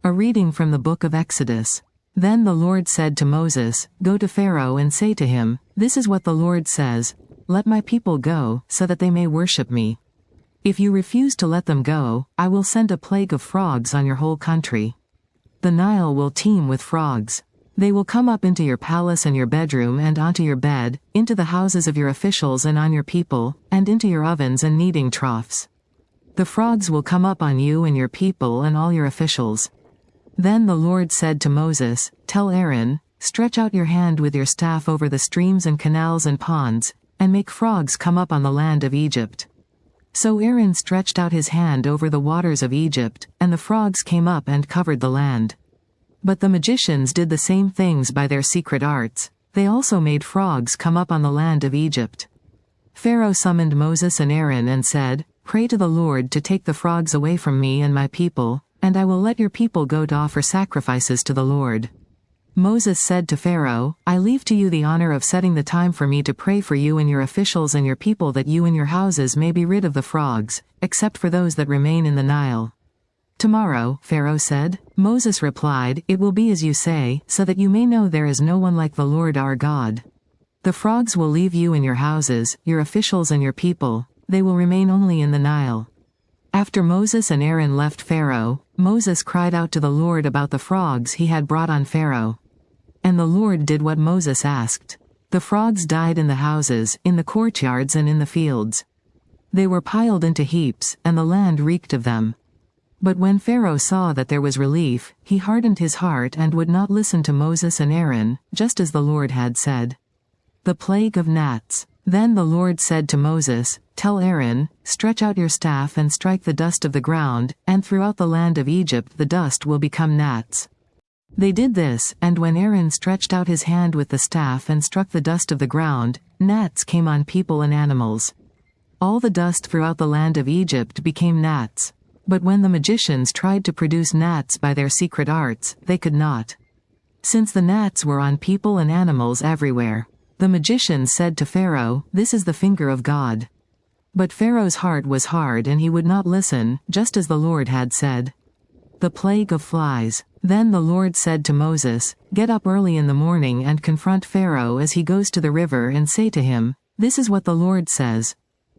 A reading from the book of Exodus. Then the Lord said to Moses, "Go to Pharaoh and say to him, 'This is what the Lord says, let my people go, so that they may worship me. If you refuse to let them go, I will send a plague of frogs on your whole country. The Nile will teem with frogs. They will come up into your palace and your bedroom and onto your bed, into the houses of your officials and on your people, and into your ovens and kneading troughs. The frogs will come up on you and your people and all your officials.'" Then the Lord said to Moses, "Tell Aaron, stretch out your hand with your staff over the streams and canals and ponds, and make frogs come up on the land of Egypt." So Aaron stretched out his hand over the waters of Egypt, and the frogs came up and covered the land. But the magicians did the same things by their secret arts. They also made frogs come up on the land of Egypt. Pharaoh summoned Moses and Aaron and said, "Pray to the Lord to take the frogs away from me and my people, and I will let your people go to offer sacrifices to the Lord." Moses said to Pharaoh, "I leave to you the honor of setting the time for me to pray for you and your officials and your people, that you and your houses may be rid of the frogs, except for those that remain in the Nile." "Tomorrow," Pharaoh said. Moses replied, "It will be as you say, so that you may know there is no one like the Lord our God. The frogs will leave you and your houses, your officials and your people. They will remain only in the Nile." After Moses and Aaron left Pharaoh, Moses cried out to the Lord about the frogs he had brought on Pharaoh. And the Lord did what Moses asked. The frogs died in the houses, in the courtyards and in the fields. They were piled into heaps, and the land reeked of them. But when Pharaoh saw that there was relief, he hardened his heart and would not listen to Moses and Aaron, just as the Lord had said. The plague of gnats. Then the Lord said to Moses, "Tell Aaron, stretch out your staff and strike the dust of the ground, and throughout the land of Egypt the dust will become gnats." They did this, and when Aaron stretched out his hand with the staff and struck the dust of the ground, gnats came on people and animals. All the dust throughout the land of Egypt became gnats. But when the magicians tried to produce gnats by their secret arts, they could not. Since the gnats were on people and animals everywhere. The magicians said to Pharaoh, "This is the finger of God." But Pharaoh's heart was hard and he would not listen, just as the Lord had said. The plague of flies. Then the Lord said to Moses, "Get up early in the morning and confront Pharaoh as he goes to the river and say to him, 'This is what the Lord says.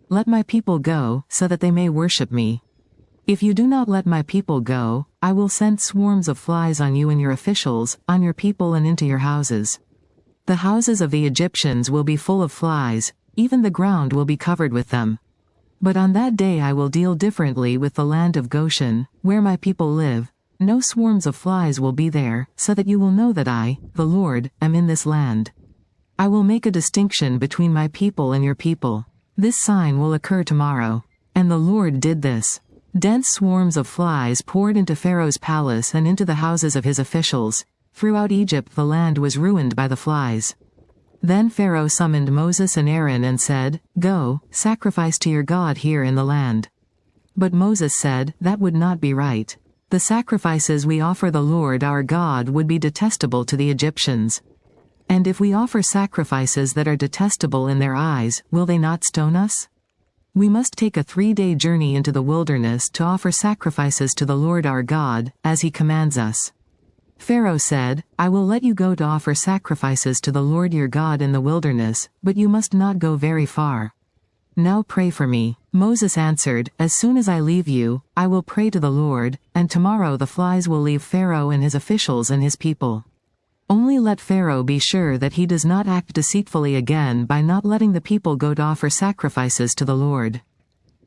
Let my people go, so that they may worship me. If you do not let my people go, I will send swarms of flies on you and your officials, on your people and into your houses. The houses of the Egyptians will be full of flies, even the ground will be covered with them. But on that day I will deal differently with the land of Goshen, where my people live. No swarms of flies will be there, so that you will know that I, the Lord, am in this land. I will make a distinction between my people and your people. This sign will occur tomorrow." And the Lord did this. Dense swarms of flies poured into Pharaoh's palace and into the houses of his officials. Throughout Egypt the land was ruined by the flies. Then Pharaoh summoned Moses and Aaron and said, "Go, sacrifice to your God here in the land." But Moses said, "That would not be right. The sacrifices we offer the Lord our God would be detestable to the Egyptians. And if we offer sacrifices that are detestable in their eyes, will they not stone us? We must take a 3-day journey into the wilderness to offer sacrifices to the Lord our God, as he commands us." Pharaoh said, "I will let you go to offer sacrifices to the Lord your God in the wilderness, but you must not go very far. Now pray for me." Moses answered, "As soon as I leave you, I will pray to the Lord, and tomorrow the flies will leave Pharaoh and his officials and his people. Only let Pharaoh be sure that he does not act deceitfully again by not letting the people go to offer sacrifices to the Lord."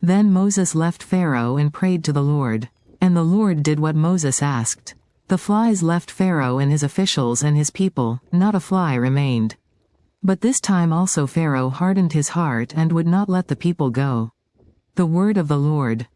Then Moses left Pharaoh and prayed to the Lord. And the Lord did what Moses asked. The flies left Pharaoh and his officials and his people, not a fly remained. But this time also Pharaoh hardened his heart and would not let the people go. The word of the Lord.